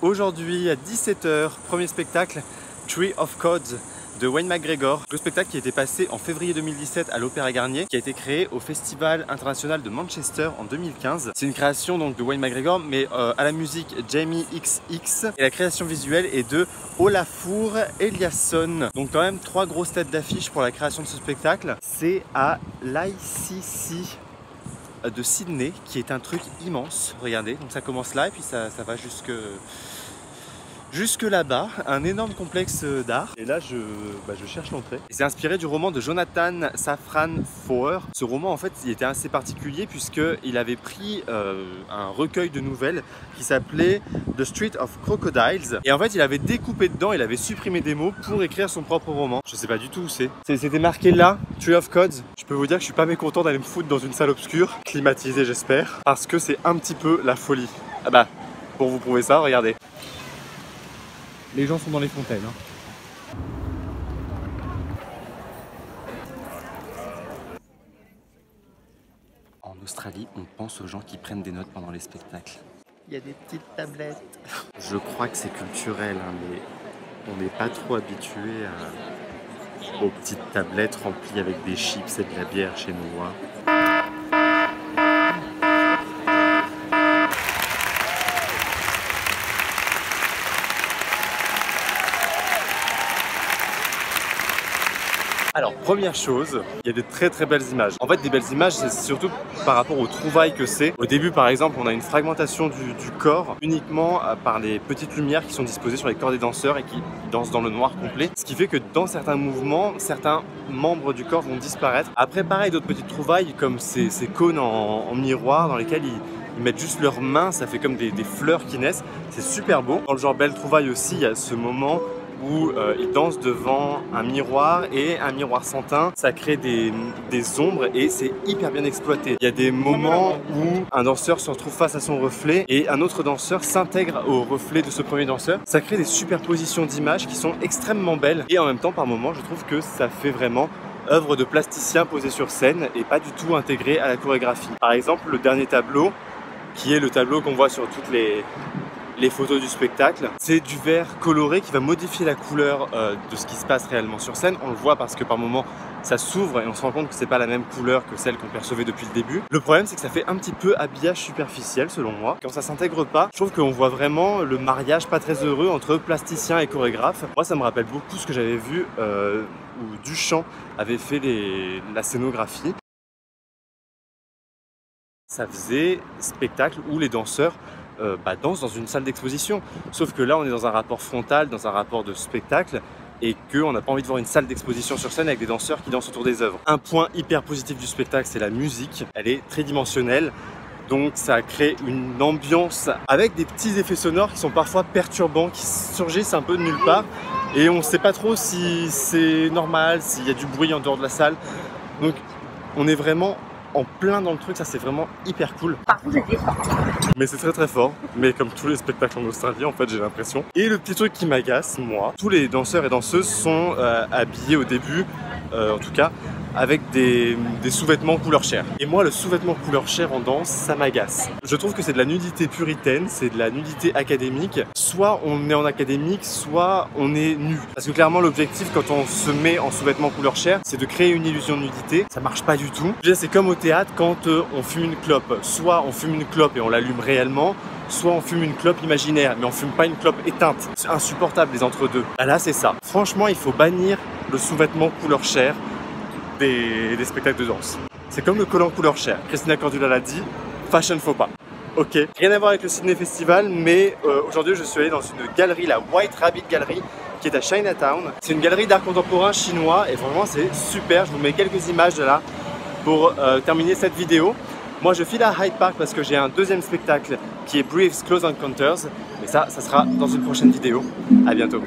Aujourd'hui à 17 h, premier spectacle, Tree of Codes de Wayne McGregor. Le spectacle qui a été passé en février 2017 à l'Opéra Garnier, qui a été créé au Festival international de Manchester en 2015. C'est une création donc de Wayne McGregor, mais à la musique Jamie XX, et la création visuelle est de Olafur Eliasson. Donc quand même 3 grosses têtes d'affiche pour la création de ce spectacle. C'est à l'ICC de Sydney, qui est un truc immense. Regardez, donc ça commence là et puis ça va jusque là-bas, un énorme complexe d'art. Et là, je cherche l'entrée. C'est inspiré du roman de Jonathan Safran Foer. Ce roman, en fait, il était assez particulier puisqu'il avait pris un recueil de nouvelles qui s'appelait The Street of Crocodiles. Et en fait, il avait découpé dedans, il avait supprimé des mots pour écrire son propre roman. Je sais pas du tout où c'est. C'était marqué là, Tree of Codes. Je peux vous dire que je suis pas mécontent d'aller me foutre dans une salle obscure, climatisée j'espère, parce que c'est un petit peu la folie. Ah bah, pour vous prouver ça, regardez. Les gens sont dans les fontaines. En Australie, on pense aux gens qui prennent des notes pendant les spectacles. Il y a des petites tablettes. Je crois que c'est culturel, hein, mais on n'est pas trop habitué aux petites tablettes remplies avec des chips et de la bière chez nous. Hein. Alors, première chose, il y a des très belles images. En fait, des belles images, c'est surtout par rapport aux trouvailles que c'est. Au début, par exemple, on a une fragmentation du corps uniquement par les petites lumières qui sont disposées sur les corps des danseurs et qui dansent dans le noir complet. Ce qui fait que dans certains mouvements, certains membres du corps vont disparaître. Après, pareil, d'autres petites trouvailles comme ces cônes en miroir dans lesquels ils mettent juste leurs mains, ça fait comme des fleurs qui naissent. C'est super beau. Dans le genre belle trouvaille aussi, il y a ce moment où ils dansent devant un miroir et un miroir sans teint, ça crée des ombres et c'est hyper bien exploité. Il y a des moments où un danseur se retrouve face à son reflet et un autre danseur s'intègre au reflet de ce premier danseur. Ça crée des superpositions d'images qui sont extrêmement belles et en même temps par moments je trouve que ça fait vraiment œuvre de plasticien posé sur scène et pas du tout intégré à la chorégraphie. Par exemple le dernier tableau, qui est le tableau qu'on voit sur toutes les photos du spectacle. C'est du vert coloré qui va modifier la couleur de ce qui se passe réellement sur scène. On le voit parce que par moments ça s'ouvre et on se rend compte que c'est pas la même couleur que celle qu'on percevait depuis le début. Le problème c'est que ça fait un petit peu habillage superficiel selon moi. Quand ça s'intègre pas, je trouve qu'on voit vraiment le mariage pas très heureux entre plasticien et chorégraphe. Moi ça me rappelle beaucoup ce que j'avais vu où Duchamp avait fait la scénographie. Ça faisait spectacle où les danseurs dansent dans une salle d'exposition. Sauf que là, on est dans un rapport frontal, dans un rapport de spectacle et qu'on n'a pas envie de voir une salle d'exposition sur scène avec des danseurs qui dansent autour des œuvres. Un point hyper positif du spectacle, c'est la musique. Elle est tridimensionnelle. Donc ça crée une ambiance avec des petits effets sonores qui sont parfois perturbants, qui surgissent un peu de nulle part. Et on ne sait pas trop si c'est normal, s'il y a du bruit en dehors de la salle. Donc on est vraiment en plein dans le truc, ça c'est vraiment hyper cool. Par contre, c'était fort. Mais c'est très fort, mais comme tous les spectacles en Australie en fait j'ai l'impression. Et le petit truc qui m'agace, moi, tous les danseurs et danseuses sont habillés au début, en tout cas, avec des sous-vêtements couleur chair. Et moi le sous-vêtement couleur chair en danse, ça m'agace. Je trouve que c'est de la nudité puritaine, c'est de la nudité académique. Soit on est en académique, soit on est nu. Parce que clairement l'objectif quand on se met en sous-vêtement couleur chair, c'est de créer une illusion de nudité. Ça marche pas du tout. C'est comme au théâtre quand on fume une clope. Soit on fume une clope et on l'allume réellement, soit on fume une clope imaginaire, mais on fume pas une clope éteinte. C'est insupportable les entre-deux. Là c'est ça. Franchement il faut bannir le sous-vêtement couleur chair des spectacles de danse. C'est comme le collant couleur chair. Christina Cordula l'a dit, fashion faux pas. Ok, rien à voir avec le Sydney Festival, mais aujourd'hui je suis allé dans une galerie, la White Rabbit Gallery, qui est à Chinatown. C'est une galerie d'art contemporain chinois et vraiment c'est super. Je vous mets quelques images de là pour terminer cette vidéo. Moi je file à Hyde Park parce que j'ai un deuxième spectacle qui est Briefs Close Encounters, mais ça sera dans une prochaine vidéo. À bientôt.